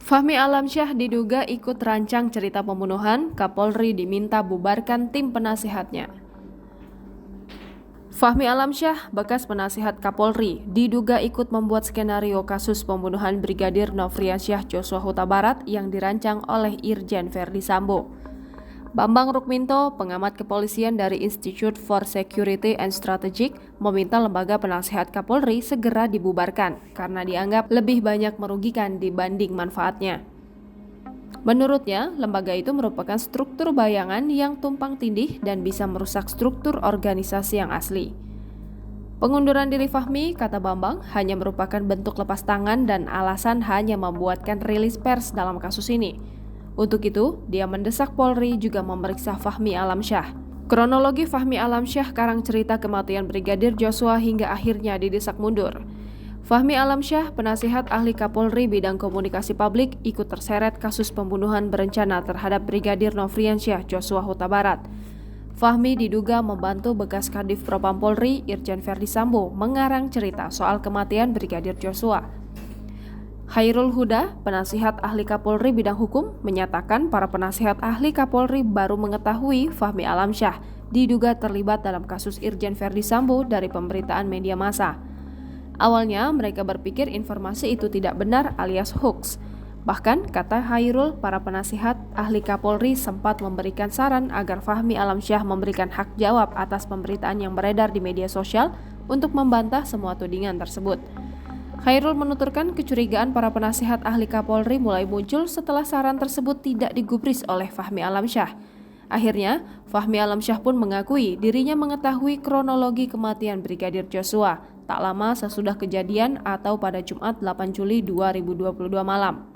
Fahmi Alamsyah diduga ikut rancang cerita pembunuhan, Kapolri diminta bubarkan tim penasehatnya. Fahmi Alamsyah, bekas penasihat Kapolri, diduga ikut membuat skenario kasus pembunuhan Brigadir Nofriansyah Joshua Huta Barat yang dirancang oleh Irjen Verdi Sambo. Bambang Rukminto, pengamat kepolisian dari Institute for Security and Strategic, meminta lembaga penasehat Kapolri segera dibubarkan karena dianggap lebih banyak merugikan dibanding manfaatnya. Menurutnya, lembaga itu merupakan struktur bayangan yang tumpang tindih dan bisa merusak struktur organisasi yang asli. Pengunduran diri Fahmi, kata Bambang, hanya merupakan bentuk lepas tangan dan alasan hanya membuatkan rilis pers dalam kasus ini. Untuk itu, dia mendesak Polri juga memeriksa Fahmi Alamsyah. Kronologi Fahmi Alamsyah karang cerita kematian Brigadir Joshua hingga akhirnya didesak mundur. Fahmi Alamsyah, penasihat ahli Kapolri bidang komunikasi publik, ikut terseret kasus pembunuhan berencana terhadap Brigadir Nofriansyah Joshua Huta Barat. Fahmi diduga membantu bekas Kadif Propam Polri Irjen Verdi Sambo mengarang cerita soal kematian Brigadir Joshua. Khairul Huda, penasihat ahli Kapolri bidang hukum, menyatakan para penasihat ahli Kapolri baru mengetahui Fahmi Alamsyah diduga terlibat dalam kasus Irjen Verdi Sambo dari pemberitaan media massa. Awalnya mereka berpikir informasi itu tidak benar alias hoax. Bahkan, kata Khairul, para penasihat ahli Kapolri sempat memberikan saran agar Fahmi Alamsyah memberikan hak jawab atas pemberitaan yang beredar di media sosial untuk membantah semua tudingan tersebut. Khairul menuturkan kecurigaan para penasihat ahli Kapolri mulai muncul setelah saran tersebut tidak digubris oleh Fahmi Alamsyah. Akhirnya, Fahmi Alamsyah pun mengakui dirinya mengetahui kronologi kematian Brigadir Joshua tak lama sesudah kejadian atau pada Jumat 8 Juli 2022 malam.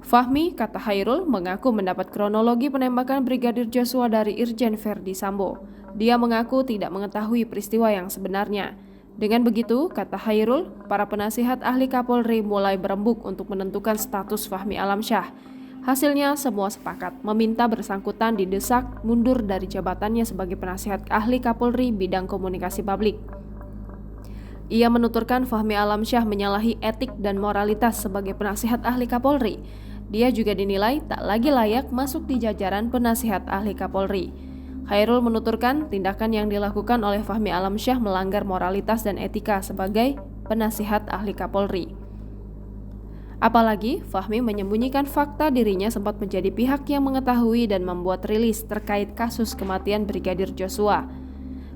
Fahmi, kata Khairul, mengaku mendapat kronologi penembakan Brigadir Joshua dari Irjen Verdi Sambo. Dia mengaku tidak mengetahui peristiwa yang sebenarnya. Dengan begitu, kata Khairul, para penasihat ahli Kapolri mulai berembuk untuk menentukan status Fahmi Alamsyah. Hasilnya, semua sepakat meminta bersangkutan didesak mundur dari jabatannya sebagai penasihat ahli Kapolri bidang komunikasi publik. Ia menuturkan Fahmi Alamsyah menyalahi etik dan moralitas sebagai penasihat ahli Kapolri. Dia juga dinilai tak lagi layak masuk di jajaran penasihat ahli Kapolri. Khairul menuturkan tindakan yang dilakukan oleh Fahmi Alamsyah melanggar moralitas dan etika sebagai penasihat ahli Kapolri. Apalagi Fahmi menyembunyikan fakta dirinya sempat menjadi pihak yang mengetahui dan membuat rilis terkait kasus kematian Brigadir Joshua.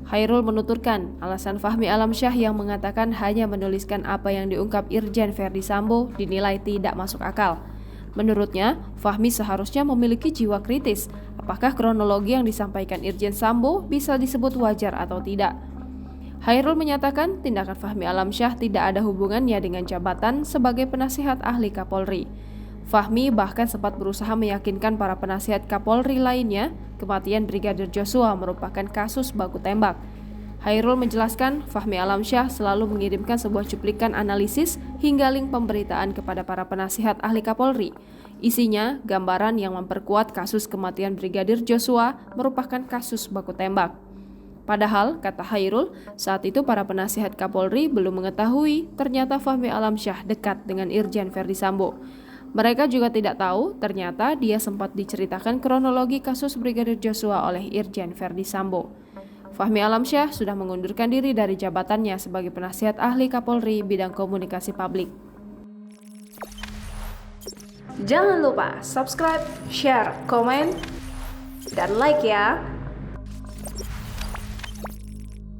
Khairul menuturkan alasan Fahmi Alamsyah yang mengatakan hanya menuliskan apa yang diungkap Irjen Verdi Sambo dinilai tidak masuk akal. Menurutnya, Fahmi seharusnya memiliki jiwa kritis. Apakah kronologi yang disampaikan Irjen Sambo bisa disebut wajar atau tidak? Khairul menyatakan tindakan Fahmi Alamsyah tidak ada hubungannya dengan jabatan sebagai penasihat ahli Kapolri. Fahmi bahkan sempat berusaha meyakinkan para penasihat Kapolri lainnya kematian Brigadir Joshua merupakan kasus baku tembak. Khairul menjelaskan Fahmi Alamsyah selalu mengirimkan sebuah cuplikan analisis hingga link pemberitaan kepada para penasihat ahli Kapolri. Isinya gambaran yang memperkuat kasus kematian Brigadir Joshua merupakan kasus baku tembak. Padahal, kata Khairul, saat itu para penasihat Kapolri belum mengetahui ternyata Fahmi Alamsyah dekat dengan Irjen Verdi Sambo. Mereka juga tidak tahu ternyata dia sempat diceritakan kronologi kasus Brigadir Joshua oleh Irjen Verdi Sambo. Fahmi Alamsyah sudah mengundurkan diri dari jabatannya sebagai penasihat ahli Kapolri bidang komunikasi publik. Jangan lupa subscribe, share, komen, dan like ya!